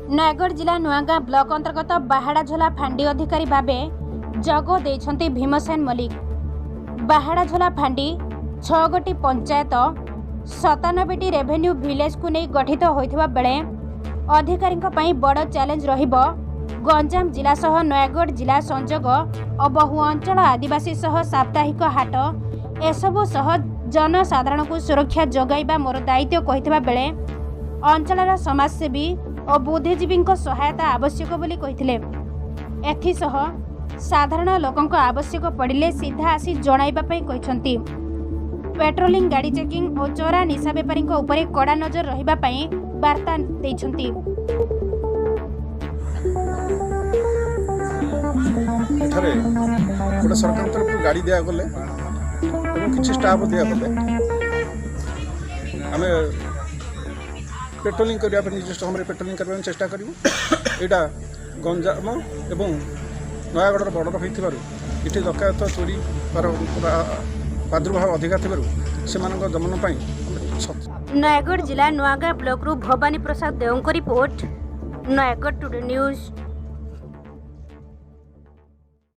नयगढ़ जिला नुआगाँ ब्लॉक अंतर्गत बाहाड़ाझोला फांडी अधिकारी भावे जग देइछन्ति भीमसेन मल्लिक। बाहाड़ाझोला फांडी 6 गोटी पंचायत 97टी रेवेन्यू विलेज को नहीं गठित होइथिबा बेले अधिकारीଙ୍କ ପାଇଁ बड़ चैलेंज रहिबो गंजाम जिला सह नयगढ़ जिला संजोग और बहु अंचल आदिवासी सह साप्ताहिक हाट एसबू सह जनसाधारण को सुरक्षा जोगाइबा मोर दायित्व कहिथिबा बेले अंचलर समाजसेवी और बुद्धिजीवी सहायता आवश्यक बोली कहिथिले। एथिसह साधारण लोकंक आवश्यक पड़िले सीधा आसी जणाइबा पई कहिसंती। पेट्रोलिंग गाड़ी चेकिंग और चोरा निशा बेपारी उपरे कड़ा नजर रहिबा पई वार्ता दैछंती। एठारे गोटे सरकार तरफ गाड़ी दिया गले एवं किसी स्टाफ दिया गले आमे पेट्रोलिंग करने निर्दिष्ट समय पेट्रोलिंग करने चेष्टा करूँ। यहाँ गंजाम एवं नयागढ़ बॉर्डर होती ये डकायत चोरी प्रादुर्भाव अधिका से दमन पर नयगढ़ जिला नुआगाँ ब्लॉक भवानी प्रसाद देव रिपोर्ट नयगढ़ टुडे न्यूज।